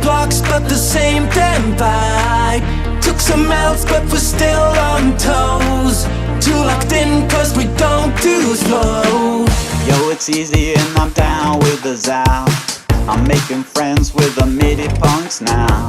blocks, but the same damn vibe. Took some L's, but we're still on toes. Too locked in, cause we don't do slow. Yo, it's easy and I'm down with the Zal. I'm making friends with the MIDI punks now.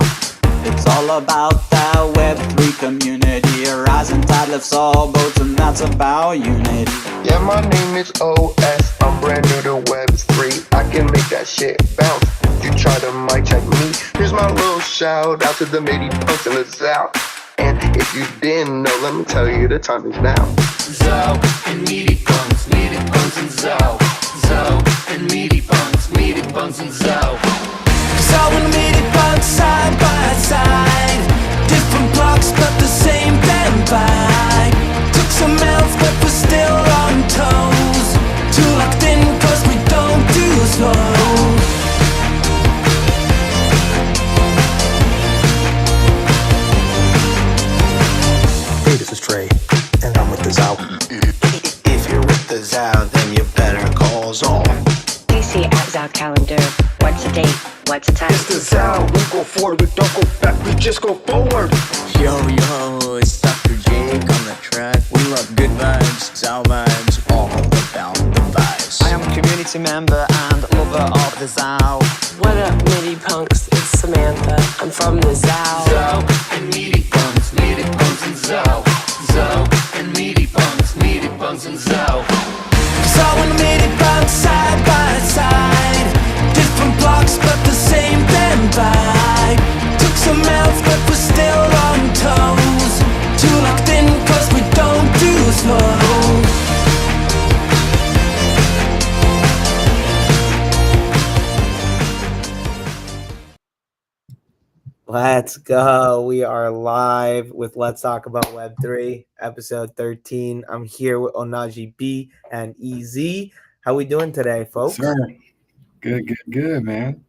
It's all about that Web3 community. A rising tide lifts all boats, and that's about unity. Yeah, my name is OS, I'm brand new to Web3. I can make that shit bounce. You try to mic check me. Here's my little shout out to the MIDI punks in the South. And if you didn't know, let me tell you, the time is now. Zal and MIDI punks and Zal. Zal and MIDI punks and Zal. Zal and MIDI punks side by side. Different blocks but the same damn vibe. Took some L's but we're still on toes. Too locked in cause we don't do slow. Hey, this is Trey, and I'm with the Zal. If you're with the Zal, then you better call Zal. DC at Zal Calendar. What's the date? What's the time? It's the Zal. We go forward, we don't go back, we just go forward. Yo, it's Dr. Jake on the track. We love good vibes, Zal vibes, all about the vibes. I am a community member and lover of the Zal. What up, MIDI punks? It's Samantha. I'm from the Zal. Zal and MIDI punks and Zal. Zal and MIDI punks and Zal. Zal and MIDI punks side by side. Different blocks but the same damn vibe. Took some L's but we're still on toes. Too locked in cause we don't do slow. Let's go. We are live with Let's Talk About Web3, episode 13. I'm here with Ohnahji B and EZ. How we doing today, folks? Sir. Good, man.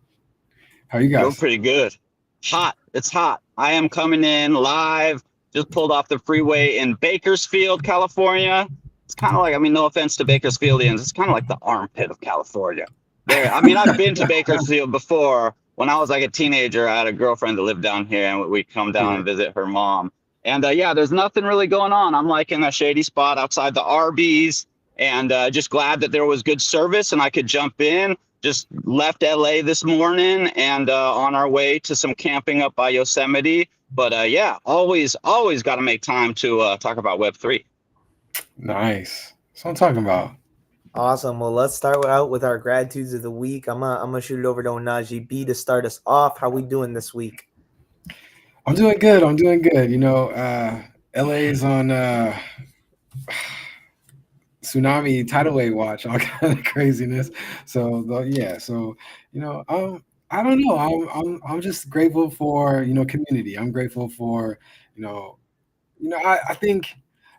How you guys? Doing pretty good. Hot. It's hot. I am coming in live. Just pulled off the freeway in Bakersfield, California. It's kind of like, no offense to Bakersfieldians, it's kind of like the armpit of California. I've been to Bakersfield before. When I was like a teenager, I had a girlfriend that lived down here, and we come down and visit her mom. And there's nothing really going on. I'm like in a shady spot outside the Arby's, and just glad that there was good service and I could jump in. Just left LA this morning and on our way to some camping up by Yosemite. But always got to make time to talk about Web3. Nice. That's what I'm talking about. Awesome. Well, let's start out with our gratitudes of the week. I'm gonna shoot it over to Ohnahji B to start us off. How we doing this week? I'm doing good. LA is on tsunami tidal wave watch, all kind of craziness. So I don't know. I'm just grateful for community. I'm grateful for I think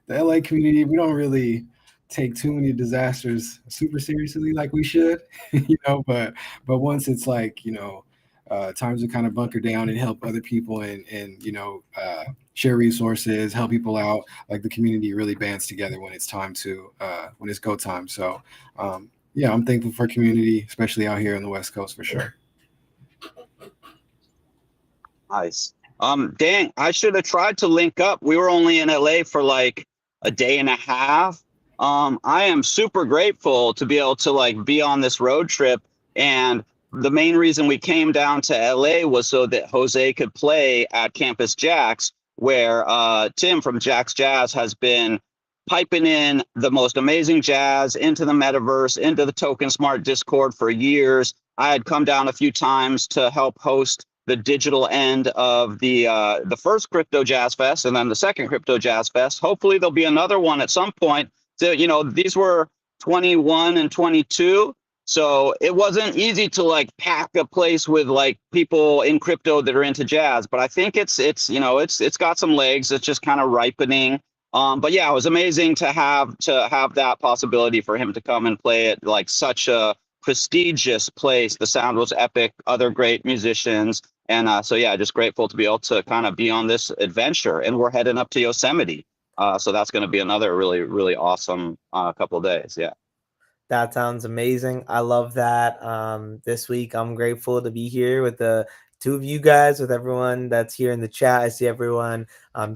the LA community, we don't really take too many disasters super seriously like we should, but once it's like, times to kind of bunker down and help other people and share resources, help people out, like the community really bands together when it's time to, when it's go time. So I'm thankful for community, especially out here on the West Coast for sure. Nice. Dang, I should have tried to link up. We were only in LA for like a day and a half. I am super grateful to be able to be on this road trip. And the main reason we came down to LA was so that Jose could play at Campus Jax, where Tim from Jax Jazz has been piping in the most amazing jazz into the metaverse, into the Token Smart Discord for years. I had come down a few times to help host the digital end of the first Crypto Jazz Fest and then the second Crypto Jazz Fest. Hopefully there'll be another one at some point. So, these were 21 and 22. So it wasn't easy to pack a place with people in crypto that are into jazz. But I think it's got some legs. It's just kind of ripening. But yeah, it was amazing to have that possibility for him to come and play at such a prestigious place. The sound was epic, other great musicians. And just grateful to be able to kind of be on this adventure. And we're heading up to Yosemite. So that's going to be another really, really awesome couple of days. Yeah. That sounds amazing. I love that. This week, I'm grateful to be here with the two of you guys, with everyone that's here in the chat. I see everyone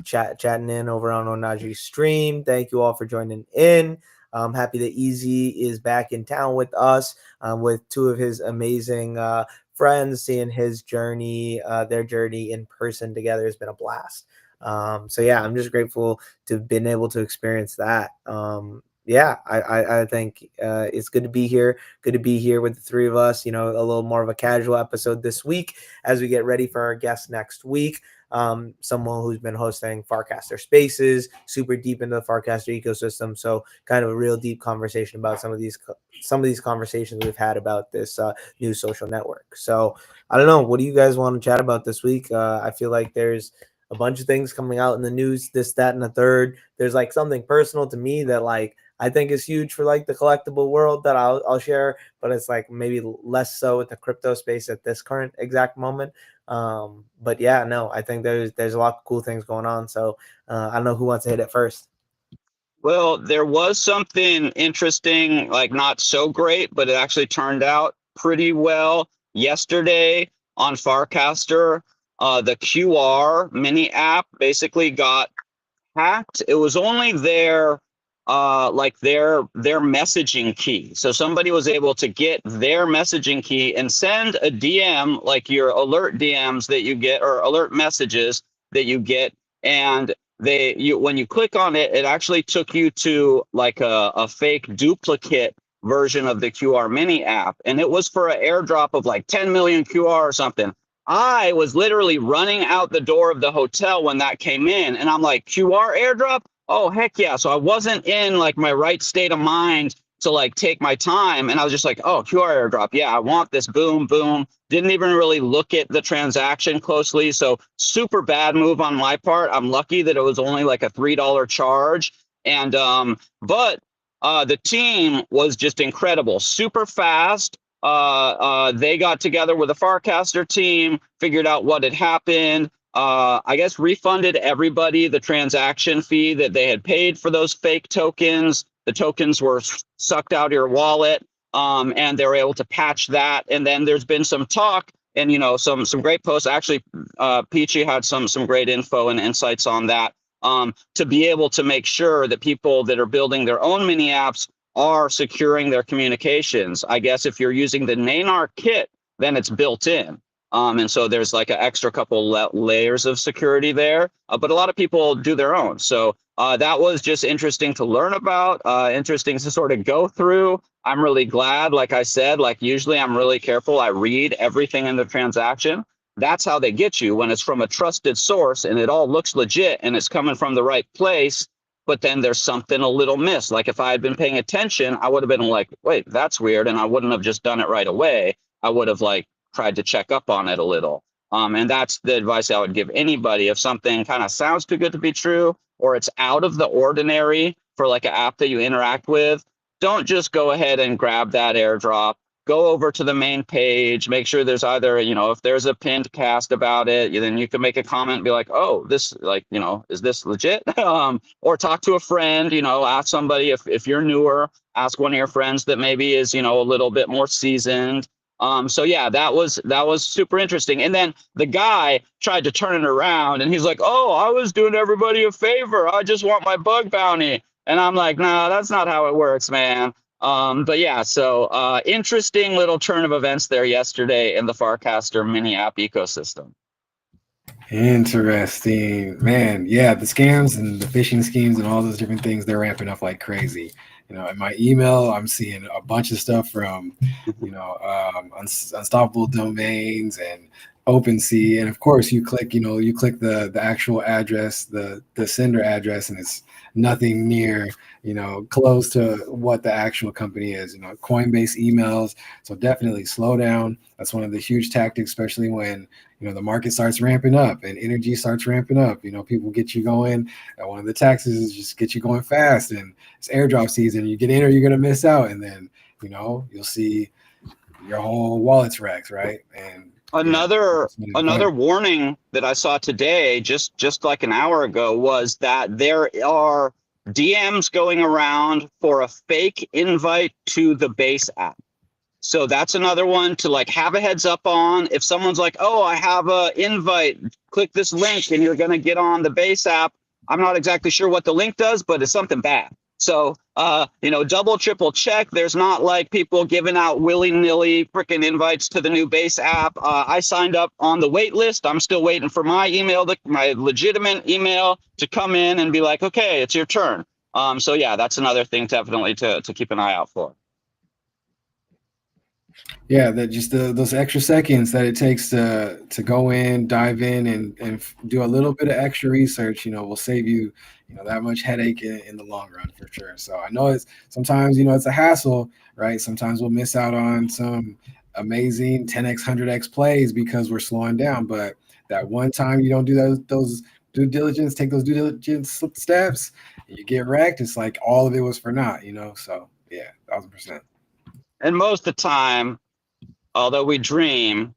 chatting in over on Ohnahji stream. Thank you all for joining in. I'm happy that Easy is back in town with us, with two of his amazing friends. Seeing his journey, their journey in person together has been a blast. So yeah, I'm just grateful to have been able to experience that. Yeah, I think it's good to be here. Good to be here with the three of us. A little more of a casual episode this week as we get ready for our guest next week. Someone who's been hosting Farcaster Spaces, super deep into the Farcaster ecosystem. So kind of a real deep conversation about some of these conversations we've had about this new social network. So I don't know. What do you guys want to chat about this week? I feel like there's a bunch of things coming out in the news, this, that, and the third. There's like something personal to me that like I think is huge for like the collectible world that I'll share, but it's like maybe less so with the crypto space at this current exact moment. But yeah, no, I think there's a lot of cool things going on. So I don't know who wants to hit it first. Well, there was something interesting, like not so great, but it actually turned out pretty well yesterday on Farcaster. The QR mini app basically got hacked. It was only their messaging key. So somebody was able to get their messaging key and send a DM, like your alert DMs that you get, or alert messages that you get, and when you click on it, it actually took you to like a fake duplicate version of the QR mini app, and it was for an airdrop of like 10 million QR or something. I was literally running out the door of the hotel when that came in, and I'm like, QR airdrop? Oh, heck yeah. So I wasn't in like my right state of mind to like take my time, and I was just like, oh, QR airdrop. Yeah, I want this. Boom, boom. Didn't even really look at the transaction closely. So super bad move on my part. I'm lucky that it was only like a $3 charge. And but the team was just incredible, super fast. They got together with the Farcaster team, figured out what had happened. I guess refunded everybody the transaction fee that they had paid for those fake tokens. The tokens were sucked out of your wallet, and they were able to patch that. And then there's been some talk and some great posts. Actually, Peachy had some great info and insights on that, to be able to make sure that people that are building their own mini apps are securing their communications. I guess if you're using the Nanar kit, then it's built in. And so there's like an extra couple layers of security there, but a lot of people do their own. So that was just interesting to learn about, interesting to sort of go through. I'm really glad, like I said, like usually I'm really careful. I read everything in the transaction. That's how they get you when it's from a trusted source and it all looks legit and it's coming from the right place. But then there's something a little missed. Like if I had been paying attention, I would have been like, wait, that's weird. And I wouldn't have just done it right away. I would have like tried to check up on it a little. And that's the advice I would give anybody. If something kind of sounds too good to be true, or it's out of the ordinary for like an app that you interact with, don't just go ahead and grab that airdrop. Go over to the main page, make sure there's either, if there's a pinned cast about it, then you can make a comment and be like, oh, this, like, is this legit? Or talk to a friend, ask somebody if you're newer, ask one of your friends that maybe is, a little bit more seasoned. So yeah, that was super interesting. And then the guy tried to turn it around and he's like, oh, I was doing everybody a favor. I just want my bug bounty. And I'm like, no, that's not how it works, man. But yeah, so interesting little turn of events there yesterday in the Farcaster mini app ecosystem. Interesting, man. Yeah, the scams and the phishing schemes and all those different things, they're ramping up like crazy. In my email, I'm seeing a bunch of stuff from, Unstoppable Domains and OpenSea, and of course, you click the actual address, the sender address, and it's nothing near, close to what the actual company is. Coinbase emails. So definitely slow down. That's one of the huge tactics, especially when the market starts ramping up and energy starts ramping up. People get you going. One of the taxes is just get you going fast, and it's airdrop season. You get in or you're gonna miss out, and then you'll see your whole wallet's wrecked, right? And another warning that I saw today, just like an hour ago, was that there are DMs going around for a fake invite to the base app. So that's another one to like have a heads up on. If someone's like, oh, I have a invite, click this link and you're going to get on the base app. I'm not exactly sure what the link does, but it's something bad. So, double, triple check. There's not like people giving out willy-nilly freaking invites to the new base app. I signed up on the wait list. I'm still waiting for my email, my legitimate email to come in and be like, okay, it's your turn. So yeah, that's another thing definitely to keep an eye out for. Yeah, that just those extra seconds that it takes to go in, dive in, and do a little bit of extra research, will save you, that much headache in the long run for sure. So I know it's sometimes, it's a hassle, right? Sometimes we'll miss out on some amazing 10x, 100x plays because we're slowing down. But that one time you don't do those due diligence, take those due diligence steps, and you get wrecked. It's like all of it was for naught, So yeah, 1,000%. And most of the time, although we dream,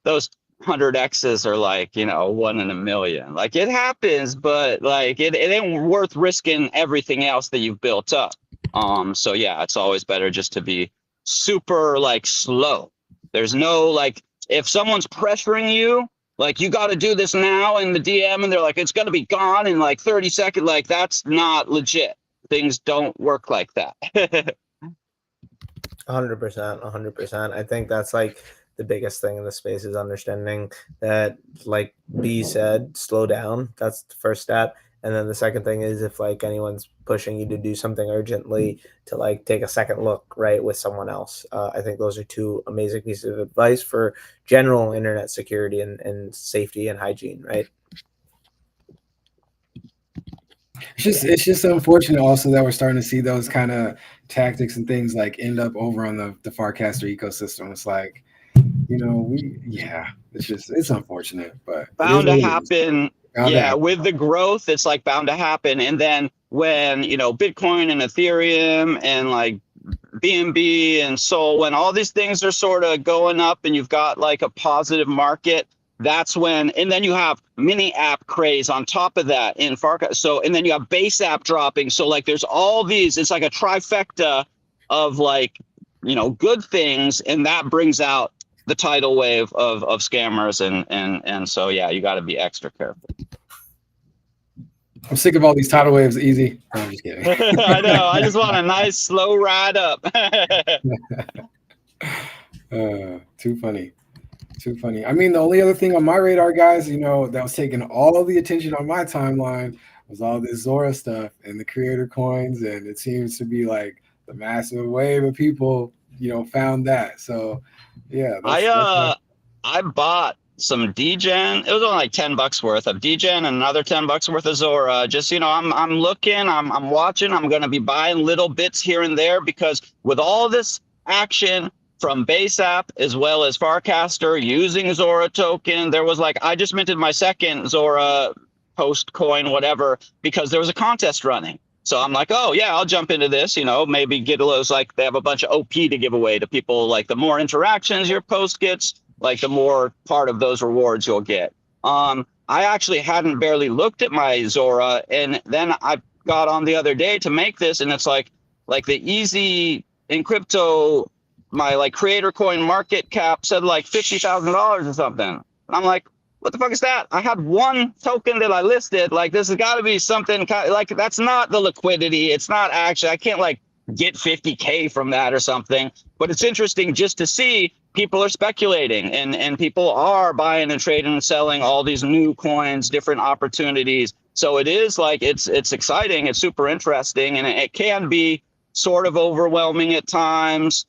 those 100Xs are like, 1 in a million. Like it happens, but like it ain't worth risking everything else that you've built up. So yeah, it's always better just to be super like slow. There's no like, if someone's pressuring you, like you got to do this now in the DM and they're like, it's going to be gone in like 30 seconds. Like that's not legit. Things don't work like that. 100%. I think that's like the biggest thing in the space is understanding that, like B said, slow down. That's the first step. And then the second thing is if like anyone's pushing you to do something urgently, to like take a second look, right, with someone else. I think those are two amazing pieces of advice for general internet security and safety and hygiene, right? It's just unfortunate also that we're starting to see those kind of tactics and things like end up over on the Farcaster ecosystem. It's like, it's unfortunate, but bound to happen. With the growth, it's like bound to happen. And then when, Bitcoin and Ethereum and like BNB and Sol, when all these things are sort of going up and you've got like a positive market, that's when, and then you have mini app craze on top of that in Farca. So, and then you have base app dropping. So like there's all these, it's like a trifecta of like, good things. And that brings out the tidal wave of scammers. And so, yeah, you got to be extra careful. I'm sick of all these tidal waves. Easy. No, I'm just kidding. I know. I just want a nice slow ride up. Too funny. Too funny. I mean, the only other thing on my radar, guys, that was taking all of the attention on my timeline was all this Zora stuff and the creator coins. And it seems to be like the massive wave of people, found that. So, yeah. I bought some DGen. It was only like $10 worth of DGen and another $10 worth of Zora. Just, I'm looking, I'm watching, I'm going to be buying little bits here and there because with all this action from base app as well as Farcaster using Zora token, there was like, I just minted my second Zora post coin, whatever, because there was a contest running. So I'm like, oh yeah, I'll jump into this, maybe get a little, like they have a bunch of OP to give away to people. Like the more interactions your post gets, like the more part of those rewards you'll get. I actually hadn't barely looked at my Zora, and then I got on the other day to make this, and it's like the EZinCrypto, my like creator coin market cap said like $50,000 or something. And I'm like, what the fuck is that? I had one token that I listed. Like this has got to be something like that's not the liquidity. It's not actually, I can't like get 50K from that or something. But it's interesting just to see people are speculating and people are buying and trading and selling all these new coins, different opportunities. So it is like it's exciting. It's super interesting, and it can be sort of overwhelming at times.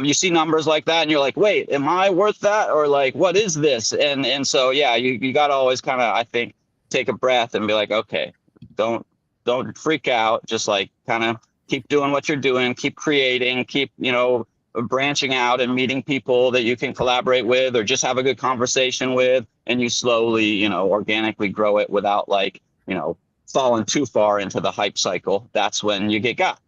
You see numbers like that and you're like, wait, am I worth that? Or like, what is this? And so, yeah, you got to always kind of, I think, take a breath and be like, okay, don't freak out. Just like kind of keep doing what you're doing, keep creating, keep, branching out and meeting people that you can collaborate with or just have a good conversation with. And you slowly, organically grow it without like, falling too far into the hype cycle. That's when you get got.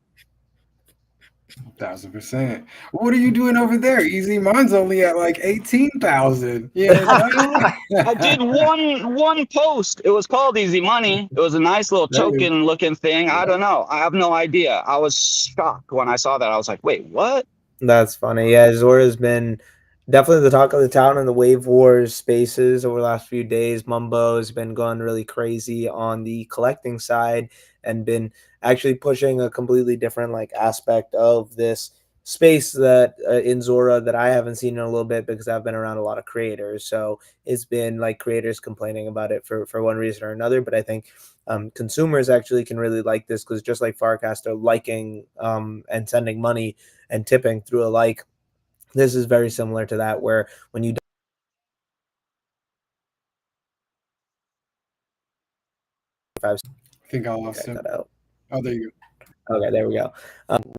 1,000%. What are you doing over there? Easy. Mine's only at like 18,000. Yeah. I did one post. It was called Easy Money. It was a nice little token looking thing. I don't know. I have no idea. I was shocked when I saw that. I was like, wait, what? That's funny. Yeah, Zora's been definitely the talk of the town in the Wave Wars spaces over the last few days. Mumbo's been going really crazy on the collecting side and been actually pushing a completely different like aspect of this space that in Zora that I haven't seen in a little bit because I've been around a lot of creators. So it's been like creators complaining about it for one reason or another. But I think consumers actually can really like this because just like Farcaster liking and sending money and tipping through a like, this is very similar to that, where when you I think I lost okay, him. cut out. Oh, there you go. Okay, there we go.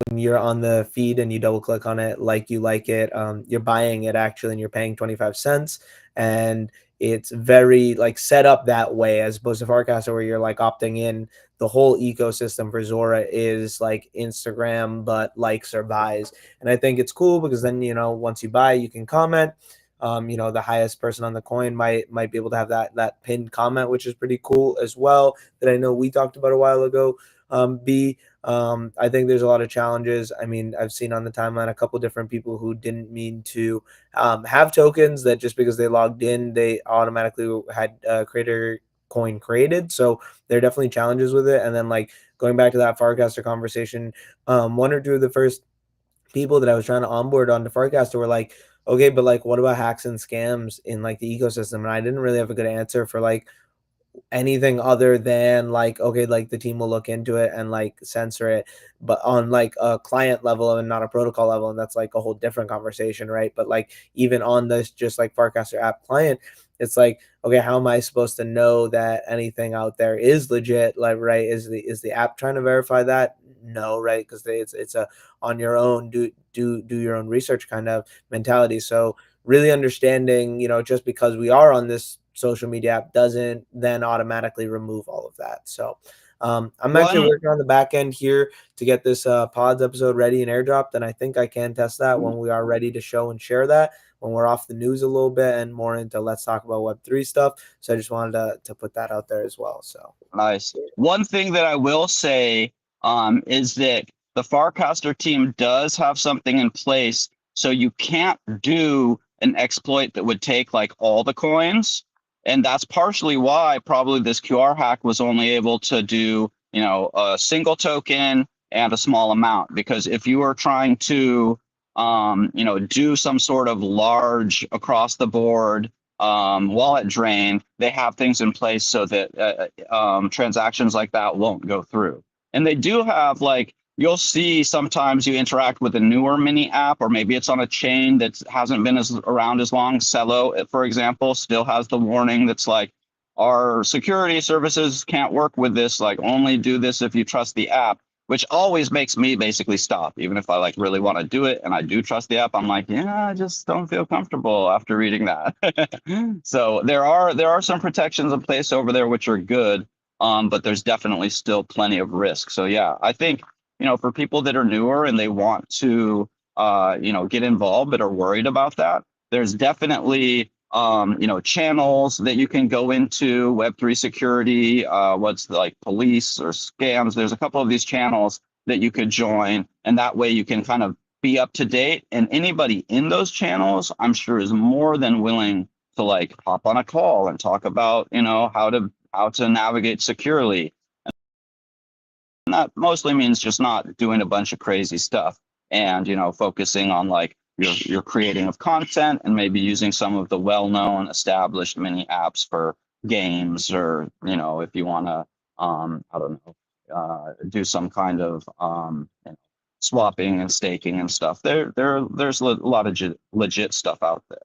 When you're on the feed and you double click on it, like you like it, you're buying it actually, and you're paying 25 cents, and it's very like set up that way as opposed to Farcaster where you're like opting in. The whole ecosystem for Zora is like Instagram, but likes or buys, and I think it's cool because then once you buy, you can comment. The highest person on the coin might be able to have that pinned comment, which is pretty cool as well. That I know we talked about a while ago. I think there's a lot of challenges. I mean, I've seen on the timeline a couple different people who didn't mean to have tokens that just because they logged in, they automatically had creator coin created. So there are definitely challenges with it. And then like going back to that Farcaster conversation, one or two of the first people that I was trying to onboard onto Farcaster were like, okay, but like what about hacks and scams in like the ecosystem? And I didn't really have a good answer for like anything other than like, okay, like the team will look into it and like censor it, but on like a client level and not a protocol level, and that's like a whole different conversation, right? But like even on this just like Farcaster app client, it's like, okay, how am I supposed to know that anything out there is legit? Like, right, is the app trying to verify that? No, right? Because it's a on your own, do your own research kind of mentality. So really understanding, just because we are on this social media app doesn't then automatically remove all of that. So I'm actually One working on the back end here to get this pods episode ready and airdropped, and I think I can test that when we are ready to show and share that, when we're off the news a little bit and more into let's talk about Web3 stuff. So I just wanted to put that out there as well. So Nice. One thing that I will say is that the Farcaster team does have something in place, so you can't do an exploit that would take like all the coins, and that's partially why probably this QR hack was only able to do a single token and a small amount. Because if you are trying to do some sort of large across the board wallet drain, they have things in place so that transactions like that won't go through. And they do have like, you'll see sometimes you interact with a newer mini app, or maybe it's on a chain that hasn't been around as long. Cello, for example, still has the warning that's like, our security services can't work with this, like only do this if you trust the app, which always makes me basically stop. Even if I like really want to do it and I do trust the app, I'm like, yeah, I just don't feel comfortable after reading that. So there are some protections in place over there which are good, but there's definitely still plenty of risk. So yeah, I think for people that are newer and they want to get involved but are worried about that, there's definitely channels that you can go into, Web3 security, what's like police or scams. There's a couple of these channels that you could join, and that way you can kind of be up to date. And anybody in those channels, I'm sure, is more than willing to like hop on a call and talk about how to navigate securely. And that mostly means just not doing a bunch of crazy stuff and focusing on like your creating of content, and maybe using some of the well-known established mini apps for games, or if you want to I don't know, do some kind of swapping and staking and stuff. There's a lot of legit stuff out there.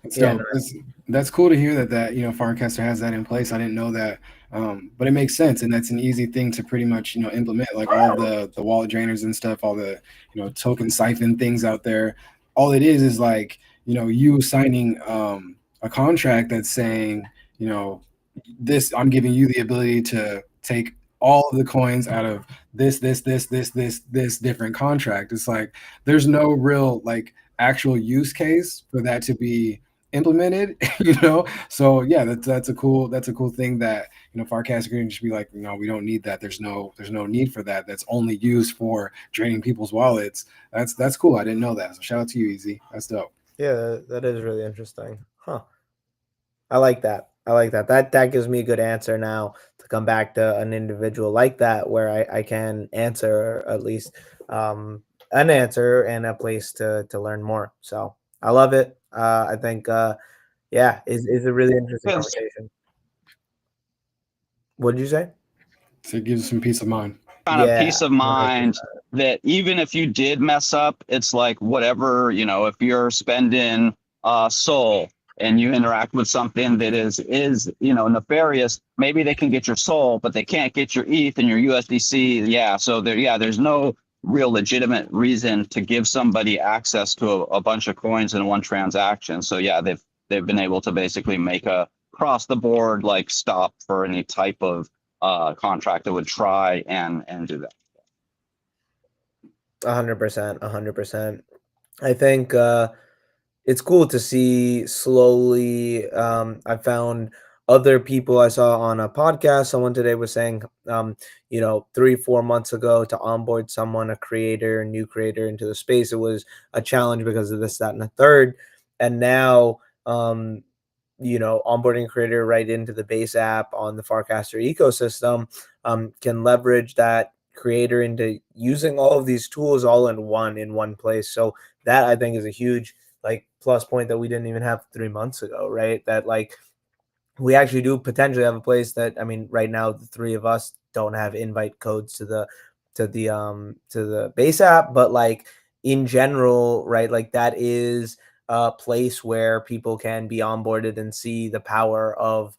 So that's cool to hear that Farcaster has that in place. I didn't know that, but it makes sense, and that's an easy thing to pretty much implement. Like all the wallet drainers and stuff, all the token siphon things out there. All it is like you signing a contract that's saying this, I'm giving you the ability to take all of the coins out of this different contract. It's like there's no real like actual use case for that to be implemented. So yeah, that's a cool thing that Farcaster can just be like, no, we don't need that. There's no need for that. That's only used for draining people's wallets. That's cool. I didn't know that. So shout out to you, Easy. That's dope. Yeah, that is really interesting. Huh. I like that. I like that. That gives me a good answer now to come back to an individual like that where I can answer at least an answer and a place to learn more. So I love it. I think yeah, is a really interesting Feels conversation. What did you say? So it gives you some peace of mind. kind of Yeah, peace of 100%. mind that even if you did mess up, it's like whatever, if you're spending soul and you interact with something that is nefarious, maybe they can get your soul, but they can't get your ETH and your USDC. Yeah. So there's no real legitimate reason to give somebody access to a bunch of coins in one transaction. So yeah, they've been able to basically make a across the board like stop for any type of contract that would try and do that. 100%, 100%. I think it's cool to see slowly. I found other people I saw on a podcast. Someone today was saying, 3, 4 months ago to onboard someone, a new creator into the space, it was a challenge because of this, that, and the third. And now, onboarding a creator right into the base app on the Farcaster ecosystem can leverage that creator into using all of these tools all in one place. So that I think is a huge like plus point that we didn't even have 3 months ago, right? That like we actually do potentially have a place that, I mean, right now the three of us don't have invite codes to the base app, but like in general, right, like that is a place where people can be onboarded and see the power of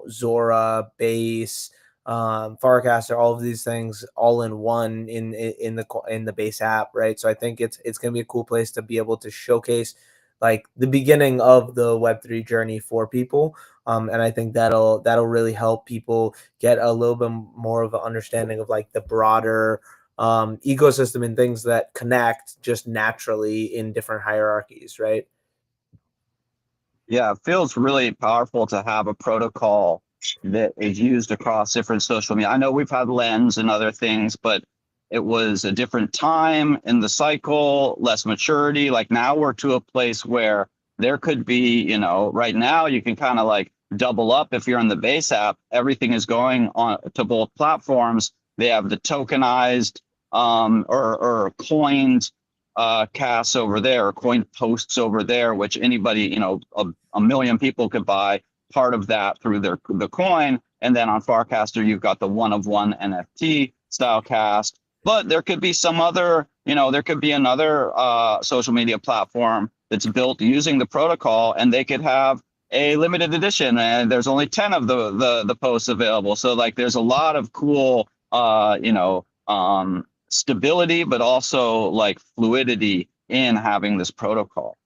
Zora, base, Farcaster, all of these things all in one in the base app, right? So I think it's gonna be a cool place to be able to showcase like the beginning of the Web3 journey for people. And I think that'll really help people get a little bit more of an understanding of like the broader ecosystem and things that connect just naturally in different hierarchies, right? Yeah, it feels really powerful to have a protocol that is used across different social media. I know we've had Lens and other things, but it was a different time in the cycle, less maturity. Like now we're to a place where there could be, right now you can kind of like double up if you're in the base app. Everything is going on to both platforms. They have the tokenized or coined casts over there, or coin posts over there, which anybody, a million people could buy part of that through the coin. And then on Farcaster, you've got the one of one NFT style cast. But there could be some other, there could be another social media platform that's built using the protocol, and they could have a limited edition, and there's only 10 of the posts available. So like, there's a lot of cool, stability, but also like fluidity in having this protocol.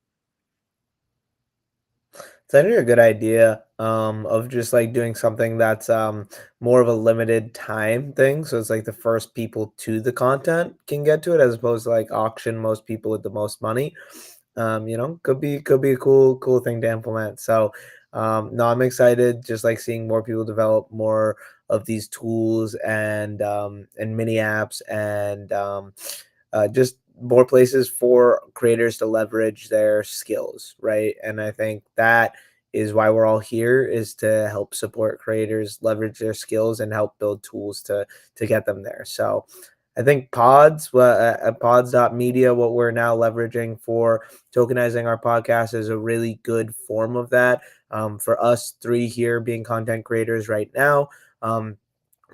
It's actually a good idea of just like doing something that's more of a limited time thing. So it's like the first people to the content can get to it, as opposed to like auction most people with the most money. Could be a cool thing to implement. So no, I'm excited just like seeing more people develop more of these tools and mini apps and just more places for creators to leverage their skills, right? And I think that is why we're all here, is to help support creators leverage their skills and help build tools to get them there. So I think pods.media, what we're now leveraging for tokenizing our podcast, is a really good form of that. For us three here being content creators right now,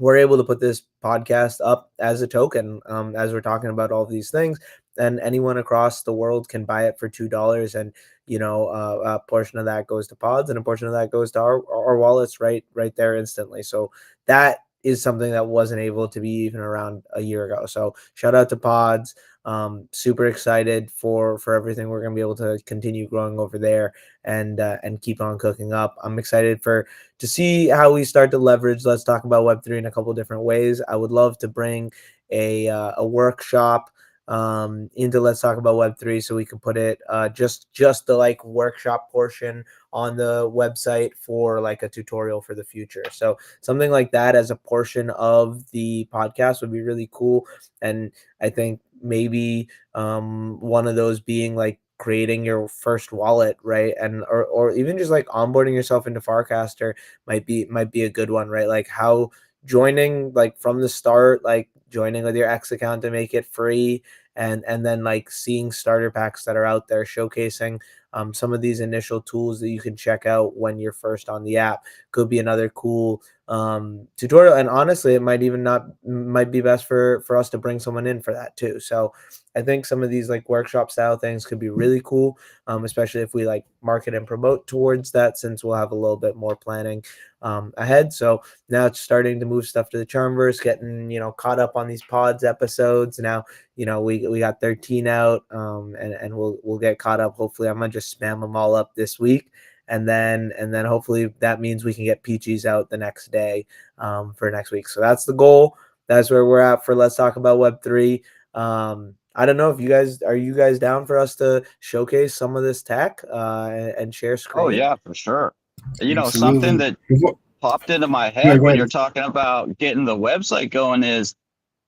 we're able to put this podcast up as a token as we're talking about all these things, and anyone across the world can buy it for $2, and a portion of that goes to pods and a portion of that goes to our wallets right there instantly. So that is something that wasn't able to be even around a year ago. So shout out to pods. Super excited for everything we're going to be able to continue growing over there and keep on cooking up. I'm excited to see how we start to leverage. Let's talk about Web3 in a couple different ways. I would love to bring a workshop into Let's Talk About Web3, so we can put it just the like workshop portion on the website for like a tutorial for the future. So something like that as a portion of the podcast would be really cool. And I think maybe one of those being like creating your first wallet, right? And or even just like onboarding yourself into Farcaster might be a good one, right? Like how joining like from the start, like joining with your X account to make it free, and then like seeing starter packs that are out there showcasing some of these initial tools that you can check out when you're first on the app could be another cool tutorial. And honestly, it might be best for us to bring someone in for that too. So I think some of these like workshop style things could be really cool, especially if we like market and promote towards that, since we'll have a little bit more planning ahead. So now it's starting to move stuff to the Charmverse, getting caught up on these pods episodes. Now we got 13 out, and we'll get caught up. Hopefully, I'm gonna just spam them all up this week, and then hopefully that means we can get peaches out the next day for next week. So that's the goal. That's where we're at for Let's Talk About Web3. I don't know if you guys down for us to showcase some of this tech and share screen? Oh yeah, for sure. Something Absolutely. that popped into my Yeah, head go when ahead. you're talking about getting the website going is,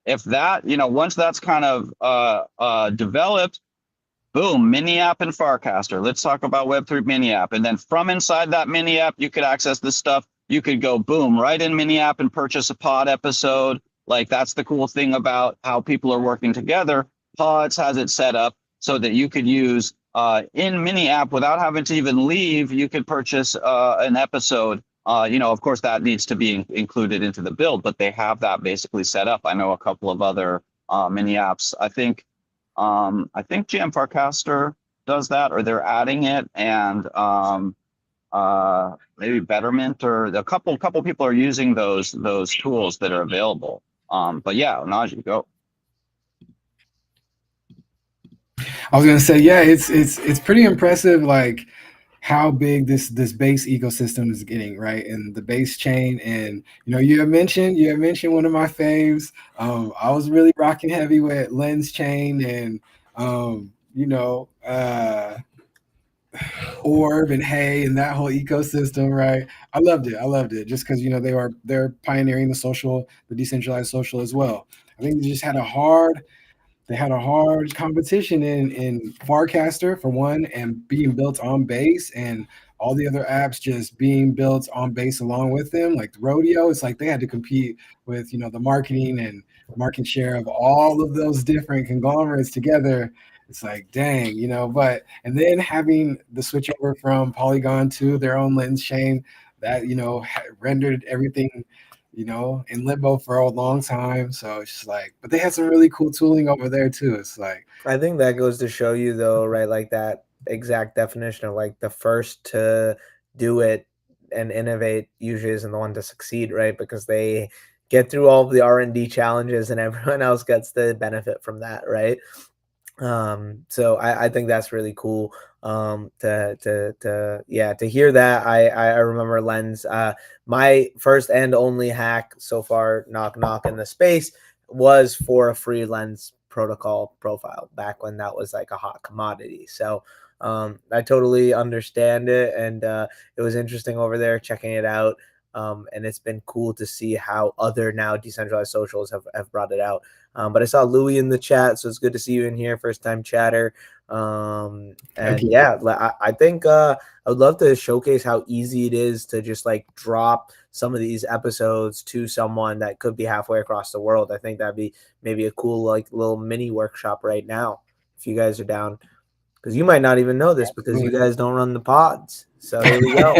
if that, once that's kind of developed, boom, mini app and Farcaster. Let's talk about Web3 mini app. And then from inside that mini app, you could access this stuff. You could go boom, right in mini app and purchase a pod episode. Like, that's the cool thing about how people are working together. Pods has it set up so that you could use in mini app without having to even leave. You could purchase an episode. Of course, that needs to be included into the build, but they have that basically set up. I know a couple of other mini apps. I think GM Farcaster does that, or they're adding it, and maybe Betterment, or a couple people are using those tools that are available. But yeah, Ohnahji, go. I was gonna say, yeah, it's pretty impressive, like how big this base ecosystem is getting, right? And the base chain, and you have mentioned one of my faves. I was really rocking heavy with Lens Chain and Orb and Hay and that whole ecosystem, right? I loved it just because they're pioneering the decentralized social as well. I think they just had a hard competition in Farcaster for one, and being built on base, and all the other apps just being built on base along with them, like the Rodeo. It's like they had to compete with the marketing and market share of all of those different conglomerates together. It's like, dang, but and then having the switch over from Polygon to their own Lens chain, that rendered everything in limbo for a long time. So it's just like, but they had some really cool tooling over there too. It's like, I think that goes to show you though, right? Like that exact definition of like the first to do it and innovate usually isn't the one to succeed, right? Because they get through all of the R&D challenges and everyone else gets the benefit from that, right? So I think that's really cool to hear that. I remember Lens, my first and only hack so far, knock in the space, was for a free Lens protocol profile back when that was like a hot commodity. So I totally understand it, and it was interesting over there checking it out. And it's been cool to see how other now decentralized socials have brought it out. But I saw Louis in the chat, so it's good to see you in here, first time chatter. And yeah, I think I would love to showcase how easy it is to just like drop some of these episodes to someone that could be halfway across the world. I think that'd be maybe a cool like little mini workshop right now if you guys are down, because you might not even know this because you guys don't run the pods. So here we go.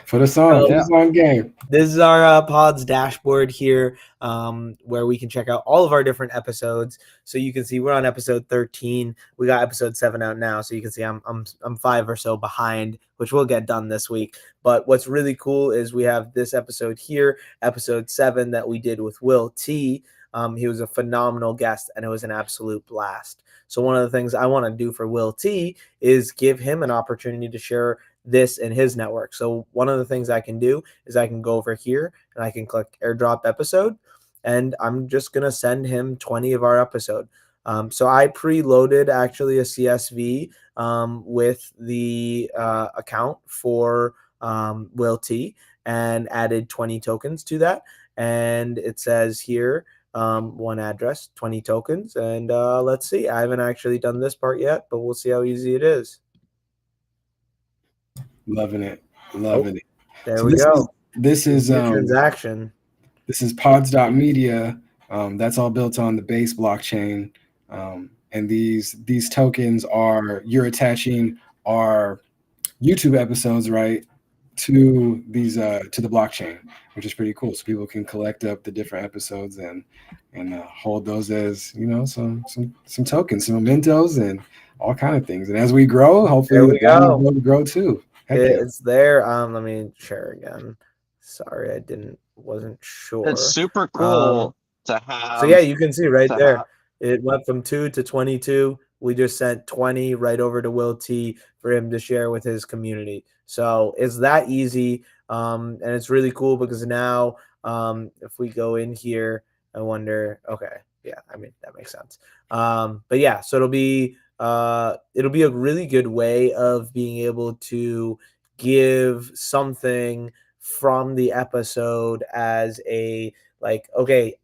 Put us on game. This is our pods dashboard here, where we can check out all of our different episodes. So you can see we're on episode 13. We got episode 7 out now, so you can see I'm 5 or so behind, which we'll get done this week. But what's really cool is we have this episode here, episode 7, that we did with Will T. He was a phenomenal guest, and it was an absolute blast. So one of the things I want to do for Will T is give him an opportunity to share this in his network. So one of the things I can do is I can go over here and I can click airdrop episode, and I'm just going to send him 20 of our episode. So I preloaded actually a CSV with the account for Will T and added 20 tokens to that. And it says here, one address, 20 tokens. And let's see. I haven't actually done this part yet, but we'll see how easy it is. Loving it. Loving it. There So we go. This is transaction. This is pods.media. That's all built on the base blockchain. And these tokens you're attaching our YouTube episodes, right, to these to the blockchain, which is pretty cool. So people can collect up the different episodes and hold those as, you know, some tokens, some mementos, and all kind of things. And as we grow, hopefully There we go. will grow too. Heck yeah. It's there. Let me share again. Sorry, wasn't sure. It's super cool to have. So yeah, you can see right there. It went from 2 to 22. We just sent 20 right over to Will T for him to share with his community. So it's that easy. And it's really cool because now if we go in here, I wonder, okay, yeah, I mean, that makes sense. But yeah, so it'll be a really good way of being able to give something from the episode as a, like, okay,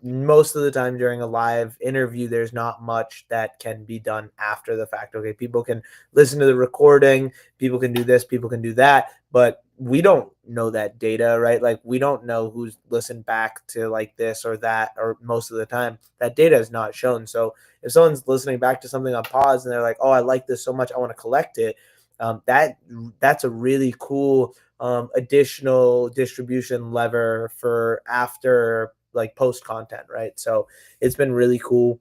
most of the time during a live interview, there's not much that can be done after the fact. Okay, people can listen to the recording, people can do this, people can do that, but we don't know that data, right? Like, we don't know who's listened back to like this or that, or most of the time that data is not shown. So if someone's listening back to something on pause and they're like, oh, I like this so much, I want to collect it, that's a really cool additional distribution lever for after, like, post content, right? So it's been really cool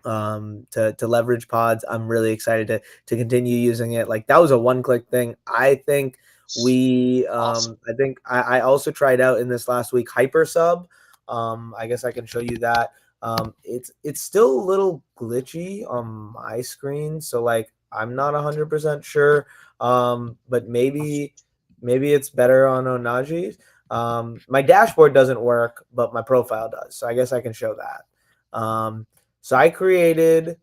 to leverage pods. I'm really excited to continue using it. Like, that was a one-click thing. I think awesome. I also tried out in this last week Hypersub. I guess I can show you that. It's still a little glitchy on my screen, so like I'm not 100% sure. But maybe it's better on Ohnahji. My dashboard doesn't work, but my profile does. So I guess I can show that. So I created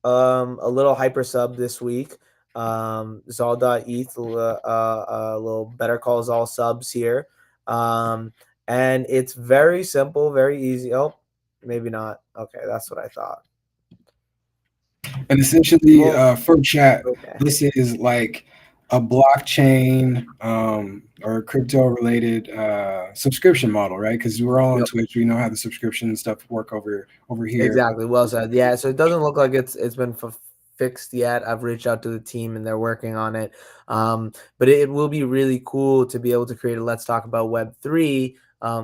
a little hypersub this week. Zaal.eth, a little BetterCallZaal subs here. And it's very simple, very easy. Oh, maybe not. Okay, that's what I thought. And essentially, for chat, this is like a blockchain or crypto related subscription model, right? Because we're all on Twitch, we know how the subscription and stuff work over here. Exactly. Well said. Yeah. So it doesn't look like it's been fixed yet. I've reached out to the team and they're working on it. But it will be really cool to be able to create a Let's Talk About Web3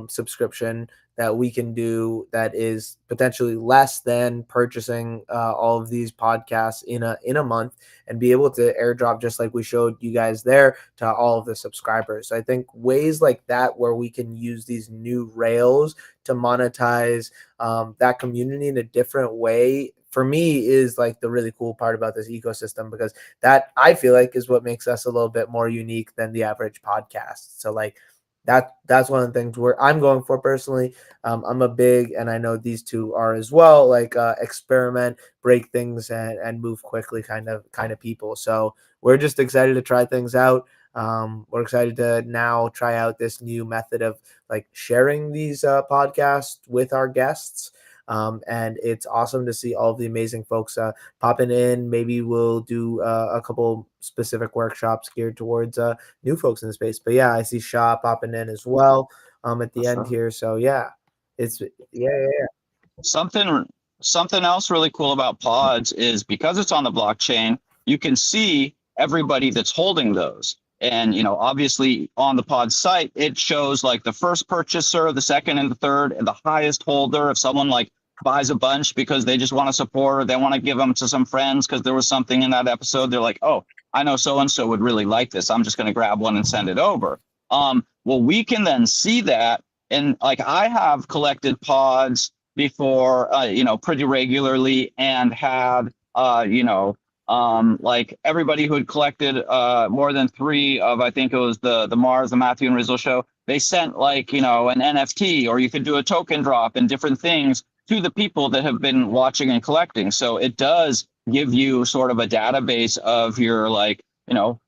subscription that we can do that is potentially less than purchasing all of these podcasts in a month, and be able to airdrop, just like we showed you guys there, to all of the subscribers. So I think ways like that, where we can use these new rails to monetize that community in a different way, for me is like the really cool part about this ecosystem, because that, I feel like, is what makes us a little bit more unique than the average podcast. So like, that's one of the things where I'm going for personally. I'm a big, and I know these two are as well, like experiment, break things, and move quickly kind of people. So we're just excited to try things out. We're excited to now try out this new method of like sharing these podcasts with our guests. And it's awesome to see all of the amazing folks popping in. Maybe we'll do a couple specific workshops geared towards new folks in the space. But yeah, I see Shah popping in as well at the end here. So yeah, it's Something else really cool about pods is, because it's on the blockchain, you can see everybody that's holding those. And, you know, obviously on the pod site, it shows like the first purchaser, the second and the third, and the highest holder. If someone like buys a bunch because they just want to support, or they want to give them to some friends because there was something in that episode, they're like, oh, I know so-and-so would really like this, I'm just going to grab one and send it over. Well, we can then see that. And like, I have collected pods before, you know, pretty regularly, and had, you know, like everybody who had collected more than 3 of, I think it was the Mars, the Matthew and Rizzo show, they sent like, you know, an NFT, or you could do a token drop and different things. to the people that have been watching and collecting. So it does give you sort of a database of your like,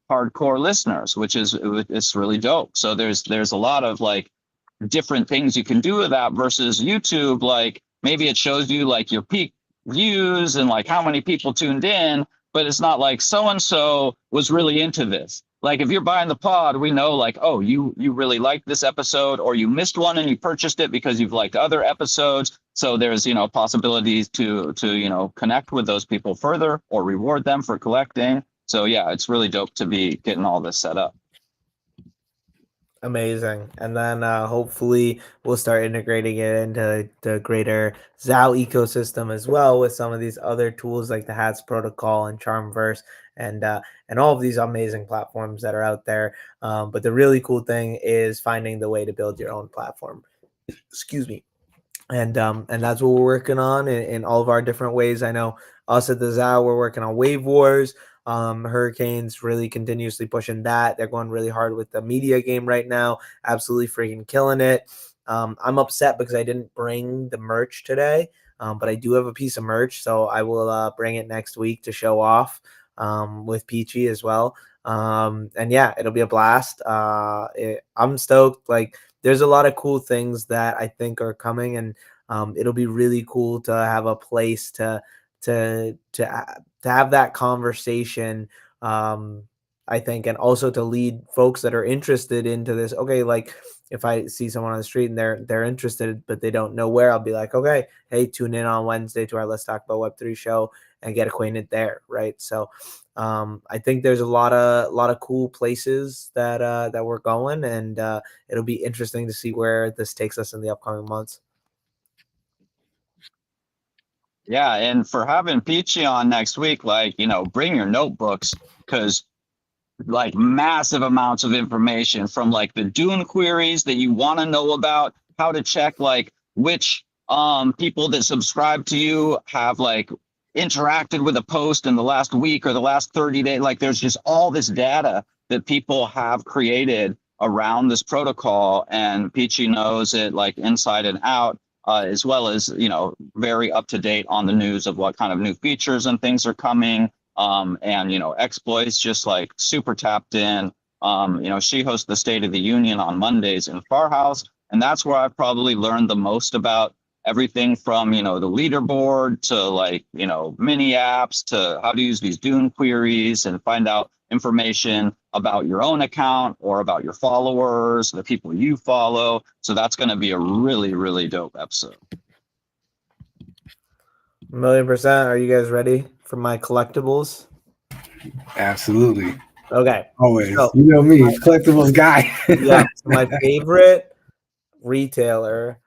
hardcore listeners, which is it's really dope. So there's a lot of like different things you can do with that versus YouTube. Like maybe it shows you like your peak views and like how many people tuned in, but it's not like so and so was really into this. Like if you're buying the pod, we know like, oh, you really liked this episode, or you missed one and you purchased it because you've liked other episodes. So there's possibilities to connect with those people further or reward them for collecting. So yeah, it's really dope to be getting all this set up. Amazing. And then hopefully we'll start integrating it into the greater ZAL ecosystem as well with some of these other tools like the Hats Protocol and Charmverse and all of these amazing platforms that are out there. But the really cool thing is finding the way to build your own platform. Excuse me. And that's what we're working on in all of our different ways. I know us at the ZAL, we're working on Wave Wars. Hurricanes really continuously pushing that. They're going really hard with the media game right now. Absolutely freaking killing it. I'm upset because I didn't bring the merch today, but I do have a piece of merch, so I will bring it next week to show off with Peachy as well. And yeah, it'll be a blast. I'm stoked. Like, there's a lot of cool things that I think are coming, and it'll be really cool to have a place to have that conversation, I think, and also to lead folks that are interested into this. Okay, like if I see someone on the street and they're interested but they don't know where, I'll be like, okay, hey, tune in on Wednesday to our Let's Talk About Web3 show and get acquainted there, right? So I think there's a lot of cool places that we're going, and it'll be interesting to see where this takes us in the upcoming months. Yeah, and for having Peachy on next week, like, bring your notebooks, because like massive amounts of information from like the Dune queries that you want to know about, how to check like which people that subscribe to you have like interacted with a post in the last week or the last 30 days. Like there's just all this data that people have created around this protocol, and Peachy knows it like inside and out. As well as, very up to date on the news of what kind of new features and things are coming. And, exploits, just like super tapped in. She hosts the State of the Union on Mondays in Farhouse. And that's where I've probably learned the most about everything from, the leaderboard to like, mini apps to how to use these Dune queries and find out information about your own account or about your followers, the people you follow. So that's going to be a really, really dope episode. 1,000,000%. Are you guys ready for my collectibles? Absolutely. Okay. Always. So, you know me, collectibles guy. Yeah. So my favorite retailer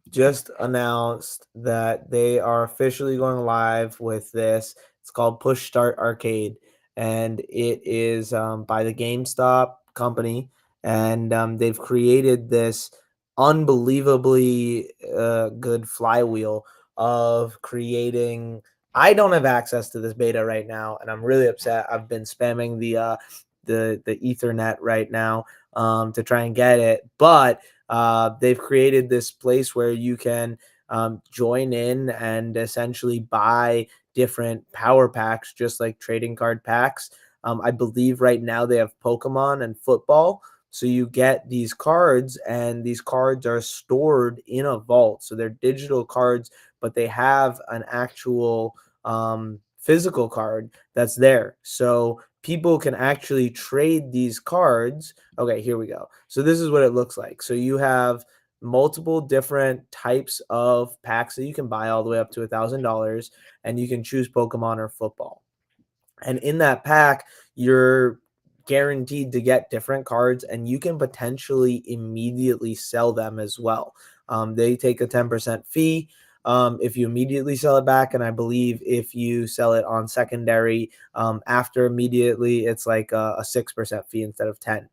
just announced that they are officially going live with this. It's called Push Start Arcade, and it is by the GameStop company, and they've created this unbelievably good flywheel of creating. I don't have access to this beta right now, and I'm really upset. I've been spamming the Ethernet right now to try and get it, but they've created this place where you can join in and essentially buy different power packs, just like trading card packs. I believe right now they have Pokemon and football. So you get these cards, and these cards are stored in a vault. So they're digital cards, but they have an actual physical card that's there. So people can actually trade these cards. Okay, here we go. So this is what it looks like. So you have multiple different types of packs that you can buy all the way up to $1,000, and you can choose Pokemon or football. And in that pack, you're guaranteed to get different cards, and you can potentially immediately sell them as well. They take a 10% fee if you immediately sell it back, and I believe if you sell it on secondary after immediately, it's like a 6% fee instead of 10.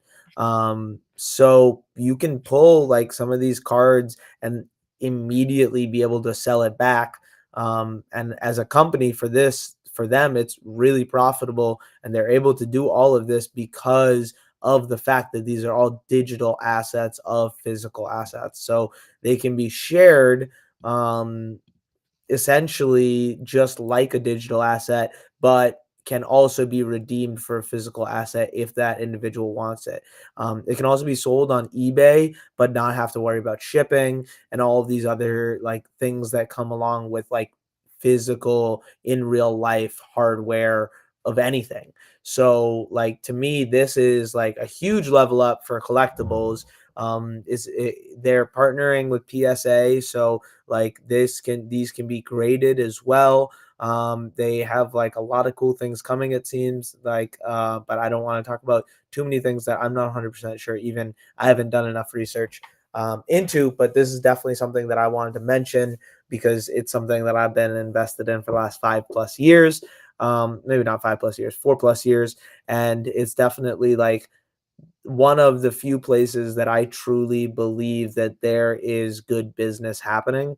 So you can pull like some of these cards and immediately be able to sell it back. And as a company for them, it's really profitable, and they're able to do all of this because of the fact that these are all digital assets of physical assets. So they can be shared essentially just like a digital asset, but can also be redeemed for a physical asset if that individual wants it. It can also be sold on eBay, but not have to worry about shipping and all of these other like things that come along with like physical in real life hardware of anything. So like to me, this is like a huge level up for collectibles. They're partnering with PSA, so like these can be graded as well. They have like a lot of cool things coming, it seems like, but I don't want to talk about too many things that I'm not 100% sure. Even I haven't done enough research into, but this is definitely something that I wanted to mention because it's something that I've been invested in for the last 5+ years. Maybe not 5+ years, 4+ years. And it's definitely like one of the few places that I truly believe that there is good business happening.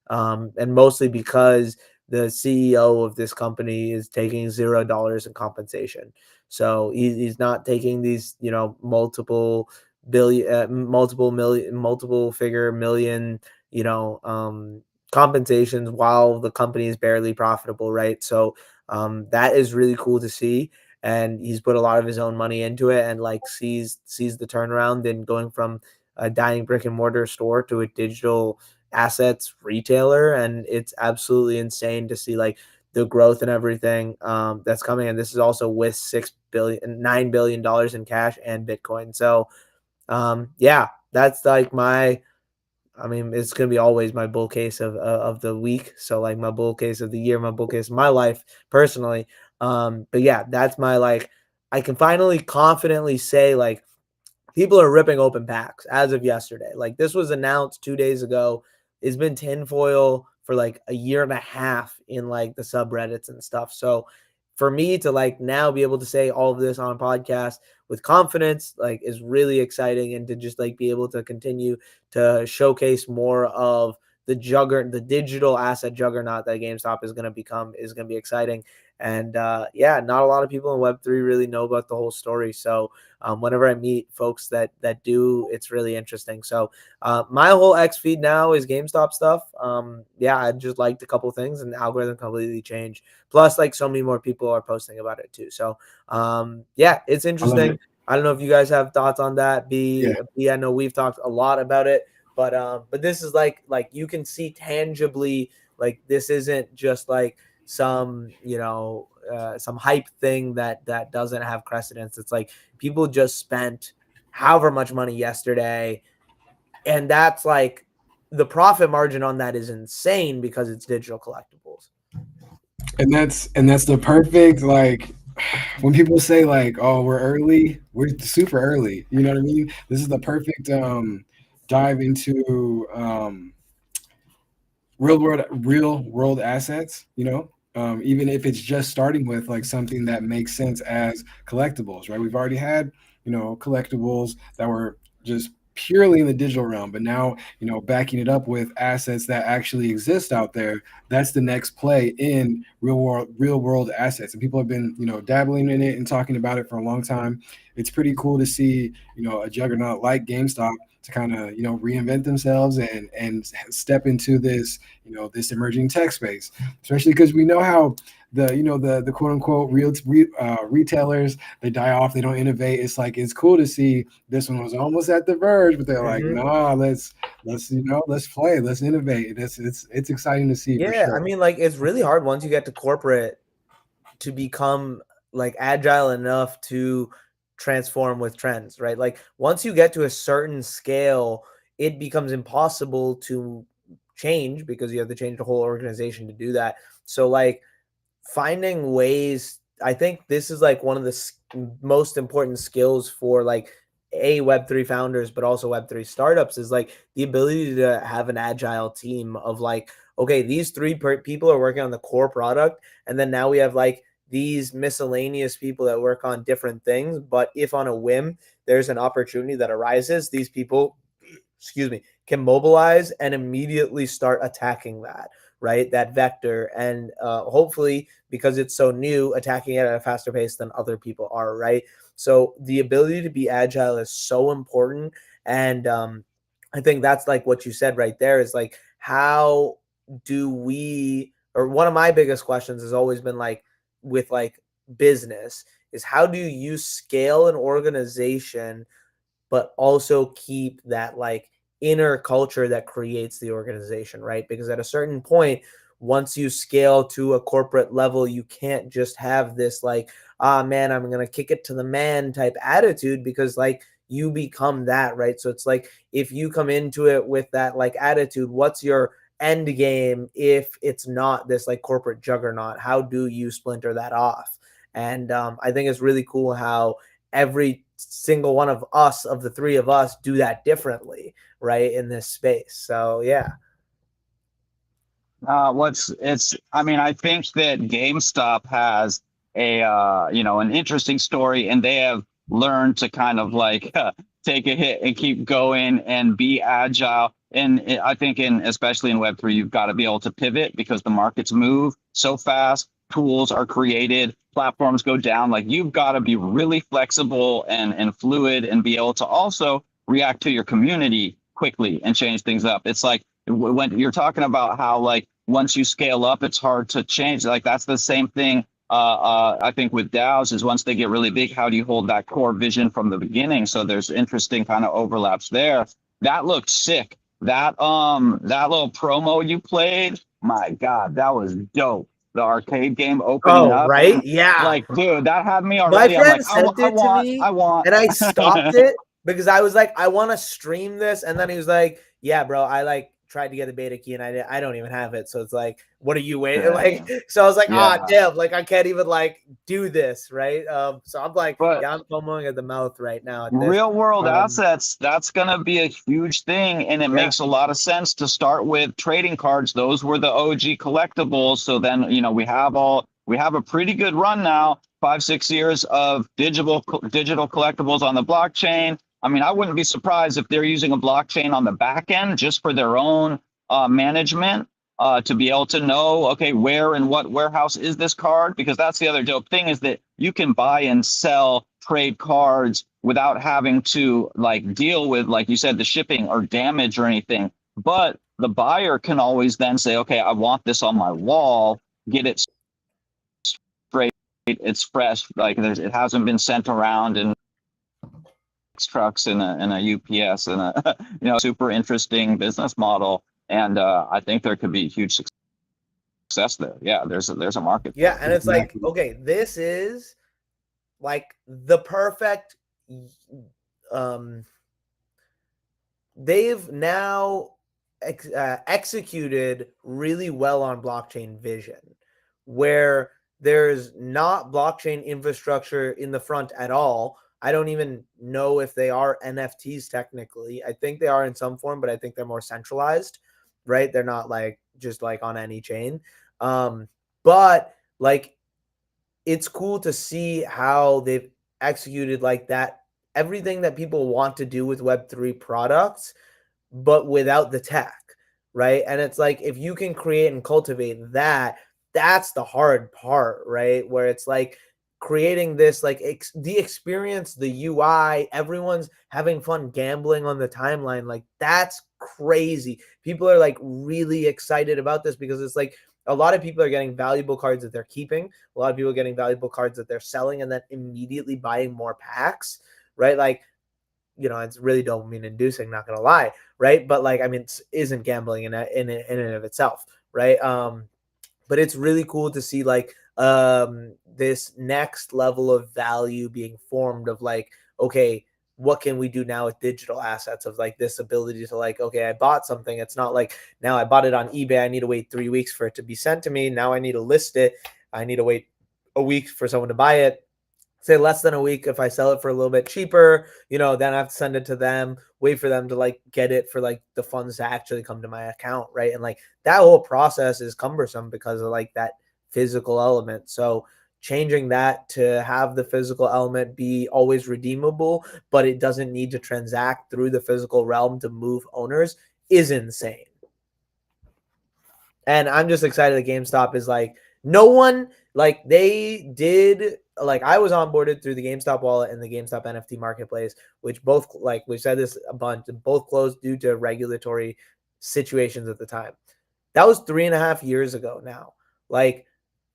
And mostly because the CEO of this company is taking $0 in compensation. So he's not taking these, multiple billion, multiple million, multiple figure million, compensations while the company is barely profitable, right? So that is really cool to see, and he's put a lot of his own money into it and like sees the turnaround in going from a dying brick and mortar store to a digital assets retailer. And it's absolutely insane to see like the growth and everything that's coming. And this is also with $9 billion in cash and Bitcoin. So yeah, that's like it's gonna be always my bull case of the week. So like my bull case of the year, my bull case of my life personally. But yeah, that's my like. I can finally confidently say like people are ripping open packs as of yesterday. Like this was announced 2 days ago. It's been tinfoil for like a year and a half in like the subreddits and stuff. So for me to like now be able to say all of this on a podcast with confidence, like is really exciting, and to just like be able to continue to showcase more of the digital asset juggernaut that GameStop is going to become is going to be exciting. And yeah, not a lot of people in Web3 really know about the whole story. So whenever I meet folks that do, it's really interesting. So my whole X feed now is GameStop stuff. Yeah, I just liked a couple things, and the algorithm completely changed. Plus, like so many more people are posting about it too. So yeah, it's interesting. I don't know if you guys have thoughts on that. I know we've talked a lot about it, but this is like you can see tangibly like this isn't just like some some hype thing that doesn't have precedence. It's like people just spent however much money yesterday, and that's like the profit margin on that is insane because it's digital collectibles. And that's the perfect, like, when people say like, oh, we're early, we're super early, you know what I mean? This is the perfect dive into real world assets, even if it's just starting with like something that makes sense as collectibles, right? We've already had, collectibles that were just purely in the digital realm, but now, backing it up with assets that actually exist out there. That's the next play in real world assets. And people have been, dabbling in it and talking about it for a long time. It's pretty cool to see, a juggernaut like GameStop to kind of, reinvent themselves and step into this, this emerging tech space, especially because we know how the quote unquote retailers, they die off, they don't innovate. It's like, it's cool to see this one was almost at the verge, but they're like, nah, let's play, let's innovate. It's exciting to see. Yeah, for sure. I mean, like it's really hard once you get to corporate to become like agile enough to transform with trends, right? Like once you get to a certain scale, it becomes impossible to change because you have to change the whole organization to do that. So like finding ways, I think this is like one of the most important skills for like Web3 founders, but also Web3 startups, is like the ability to have an agile team of like, okay, these three people are working on the core product, and then now we have like these miscellaneous people that work on different things. But if on a whim there's an opportunity that arises, these people, can mobilize and immediately start attacking that, right? That vector. And hopefully, because it's so new, attacking it at a faster pace than other people are, right? So the ability to be agile is so important. And I think that's like what you said right there is like how do we, or one of my biggest questions has always been like with like business is how do you scale an organization but also keep that like inner culture that creates the organization, right? Because at a certain point, once you scale to a corporate level, you can't just have this like, ah, man, I'm going to kick it to the man type attitude, because like you become that, right? So it's like, if you come into it with that like attitude, what's your end game if it's not this like corporate juggernaut? How do you splinter that off? And I think it's really cool how every single one of us, of the three of us, do that differently, right, in this space. So yeah. I mean, I think that GameStop has an interesting story, and they have learned to kind of like take a hit and keep going and be agile. And I think especially in Web3, you've got to be able to pivot because the markets move so fast. Tools are created, platforms go down. Like, you've got to be really flexible and fluid, and be able to also react to your community quickly and change things up. It's like, when you're talking about how like once you scale up, it's hard to change. Like, that's the same thing. I think with DAOs is once they get really big, how do you hold that core vision from the beginning? So there's interesting kind of overlaps there. That looked sick. That little promo you played, my God, that was dope. The arcade game opening up, Right? Yeah. like, dude, that had me My already. I'm friend like, sent it to me, I want. and I stopped it because I was like, I want to stream this. And then he was like, yeah, bro, I like tried to get the beta key and I don't even have it. So it's like, what are you waiting? Like, so I was like, damn, like I can't even like do this, right? So I'm like, But yeah, I'm foaming at the mouth right now at this. real world assets, that's going to be a huge thing. And it makes a lot of sense to start with trading cards. Those were the OG collectibles. So then, we have a pretty good run now, 5-6 years of digital collectibles on the blockchain. I mean, I wouldn't be surprised if they're using a blockchain on the back end just for their own management, to be able to know, okay, where and what warehouse is this card? Because that's the other dope thing, is that you can buy and sell trade cards without having to like deal with, like you said, the shipping or damage or anything. But the buyer can always then say, okay, I want this on my wall, get it straight, it's fresh, like it hasn't been sent around and trucks and a UPS and a super interesting business model. And I think there could be huge success there. Yeah, there's a market. Yeah, and it's like, okay, this is like the perfect they've now executed really well on blockchain vision, where there's not blockchain infrastructure in the front at all. I don't even know if they are NFTs technically. I think they are in some form, but I think they're more centralized, right? They're not like just like on any chain. But like, it's cool to see how they've executed like that, everything that people want to do with Web3 products, but without the tech, right? And it's like, if you can create and cultivate that, that's the hard part, right? Where it's like creating this, like the experience, the UI, everyone's having fun gambling on the timeline. Like, that's crazy. People are like really excited about this because it's like a lot of people are getting valuable cards that they're keeping. A lot of people are getting valuable cards that they're selling and then immediately buying more packs, right? Like, it's really dopamine inducing, not gonna lie, right? But like, I mean, it isn't gambling in and of itself, right? But it's really cool to see like this next level of value being formed of like, okay, what can we do now with digital assets, of like this ability to like, okay, I bought something. It's not like now I bought it on eBay, I need to wait 3 weeks for it to be sent to me. Now I need to list it. I need to wait a week for someone to buy it. Say less than a week. If I sell it for a little bit cheaper, then I have to send it to them, wait for them to like get it for like the funds to actually come to my account, right? And like that whole process is cumbersome because of like that physical element. So changing that to have the physical element be always redeemable, but it doesn't need to transact through the physical realm to move owners, is insane. And I'm just excited that GameStop is like, no one, like they did, like I was onboarded through the GameStop wallet and the GameStop NFT marketplace, which both, like we've said this a bunch, both closed due to regulatory situations at the time. That was 3.5 years ago now. Like,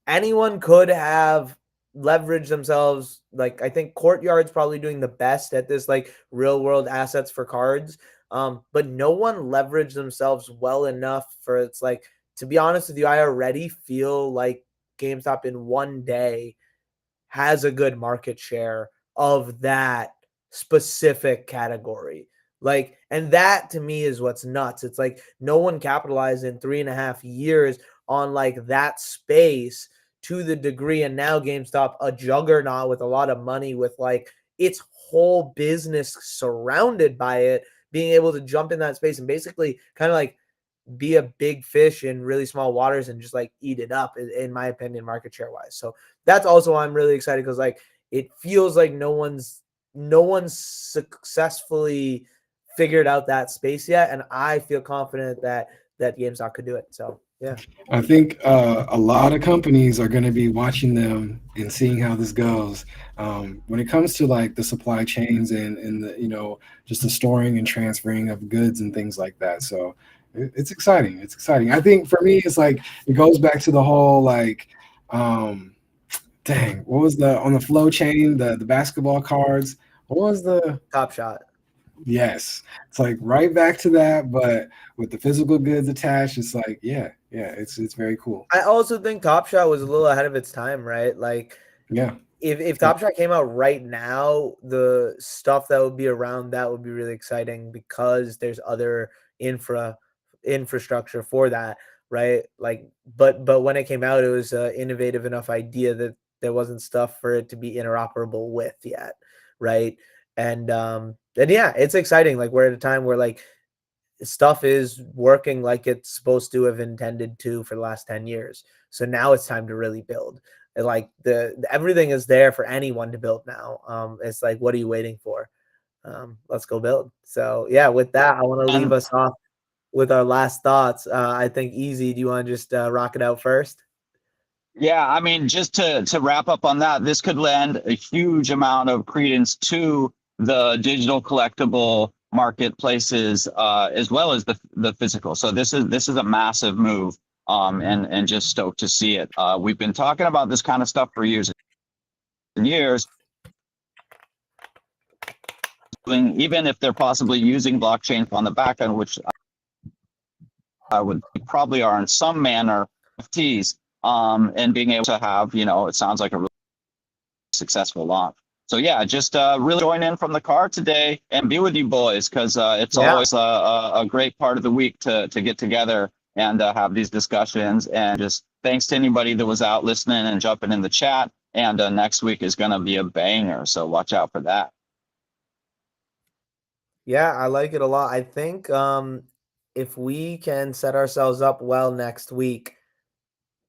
anyone could have leveraged themselves. Like, I think Courtyard's probably doing the best at this, like, real world assets for cards. But no one leveraged themselves well enough for it's like, to be honest with you, I already feel like GameStop in one day has a good market share of that specific category. Like, and that to me is what's nuts. It's like no one capitalized in 3.5 years on like that space to the degree. And now GameStop, a juggernaut with a lot of money, with like its whole business surrounded by it, being able to jump in that space and basically kind of like be a big fish in really small waters and just like eat it up, in my opinion, market share wise. So that's also why I'm really excited, because like it feels like no one's successfully figured out that space yet, and I feel confident that GameStop could do it. So yeah, I think a lot of companies are going to be watching them and seeing how this goes. When it comes to like the supply chains and the just the storing and transferring of goods and things like that. So it's exciting. It's exciting. I think for me, it's like it goes back to the whole like, dang, what was the on the flow chain, the basketball cards? What was the Top Shot? Yes, it's like right back to that, but with the physical goods attached, it's like yeah, it's very cool. I also think Top Shot was a little ahead of its time, right? Like, Yeah, if Top Shot came out right now, the stuff that would be around that would be really exciting, because there's other infrastructure for that, right? Like, but when it came out, it was an innovative enough idea that there wasn't stuff for it to be interoperable with yet, right? And yeah, it's exciting. Like, we're at a time where like stuff is working like it's supposed to have intended to for the last 10 years. So now it's time to really build. And like the everything is there for anyone to build now. It's like, what are you waiting for? Let's go build. So yeah, with that, I want to leave us off with our last thoughts. I think Easy, do you want to just rock it out first? Yeah, I mean, just to wrap up on that, this could lend a huge amount of credence to the digital collectible marketplaces, as well as the physical. So this is a massive move, and just stoked to see it. We've been talking about this kind of stuff for years and years. Even if they're possibly using blockchain on the back end, which I would probably are in some manner, NFTs, and being able to have, it sounds like a really successful launch. So yeah, just really join in from the car today and be with you boys, because it's always a great part of the week to get together and have these discussions. And just thanks to anybody that was out listening and jumping in the chat. And next week is going to be a banger, so watch out for that. Yeah, I like it a lot. I think if we can set ourselves up well next week,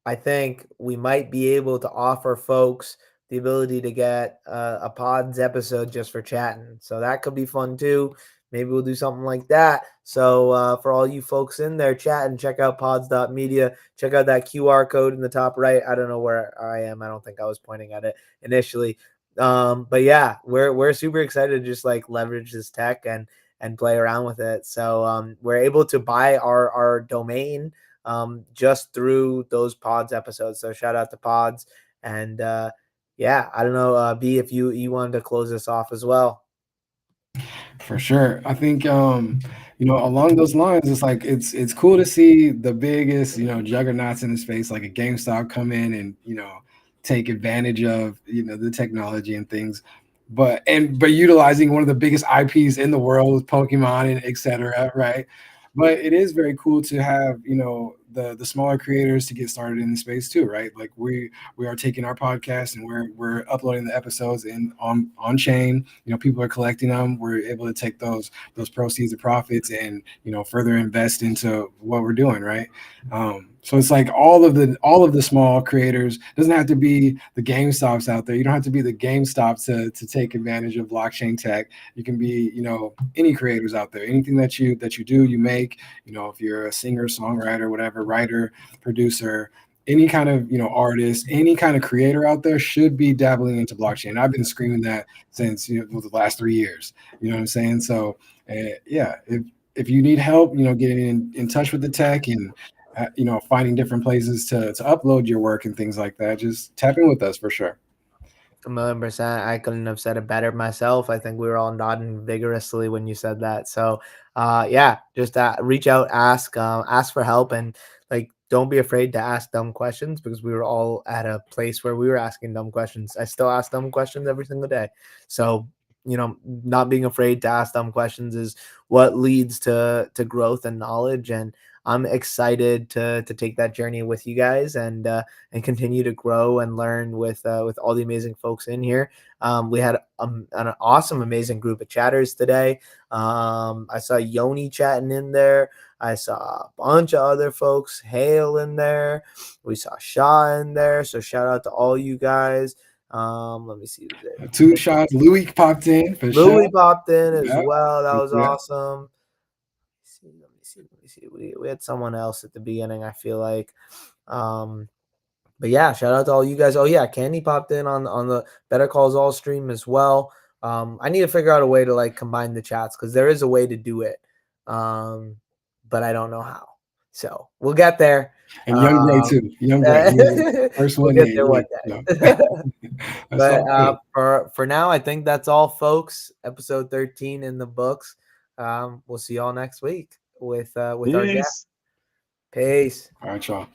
I think we might be able to offer folks the ability to get a pods episode just for chatting. So that could be fun too. Maybe we'll do something like that. So for all you folks in there chatting, check out pods.media. Check out that QR code in the top right. I don't know where I am. I don't think I was pointing at it initially. But yeah, we're super excited to just like leverage this tech and play around with it. So we're able to buy our domain just through those pods episodes. So shout out to pods. And yeah, I don't know, B, if you wanted to close this off as well. for sure. I think along those lines, it's like it's cool to see the biggest juggernauts in the space like a GameStop come in and take advantage of the technology and things, but utilizing one of the biggest IPs in the world with Pokemon and etc. Right, but it is very cool to have the smaller creators to get started in the space too, right? Like we are taking our podcast and we're uploading the episodes on chain. People are collecting them. We're able to take those proceeds and profits and further invest into what we're doing, right? So it's like all of the small creators. Doesn't have to be the GameStops out there. You don't have to be the GameStop to take advantage of blockchain tech. You can be any creators out there. Anything that you do, you make. If you're a singer, songwriter, whatever, writer, producer, any kind of artist, any kind of creator out there should be dabbling into blockchain. I've been screaming that since the last 3 years. You know what I'm saying? So yeah, if you need help, getting in touch with the tech and finding different places to upload your work and things like that, just tap in with us for sure. 1,000,000%. I couldn't have said it better myself. I think we were all nodding vigorously when you said that. So, yeah, just reach out, ask for help, and like don't be afraid to ask dumb questions, because we were all at a place where we were asking dumb questions. I still ask dumb questions every single day. So, not being afraid to ask dumb questions is what leads to growth and knowledge. And I'm excited to take that journey with you guys, and continue to grow and learn with all the amazing folks in here. We had an awesome, amazing group of chatters today. I saw Yoni chatting in there. I saw a bunch of other folks, Hale in there. We saw Shaw in there. So shout out to all you guys. Let me see. 2 shots. Louis popped in for Louis sure. popped in as Yep. well. That was Yep. awesome. Let me see. We had someone else at the beginning, I feel like. But yeah, shout out to all you guys. Oh yeah, Candy popped in on the BetterCallZaal stream as well. I need to figure out a way to like combine the chats, because there is a way to do it, but I don't know how. So we'll get there. And Young Gray too. Young Gray. First We'll one. get there one day. That's all But for now, I think that's all, folks. Episode 13 in the books. We'll see y'all next week with our guest. Peace. All right, y'all.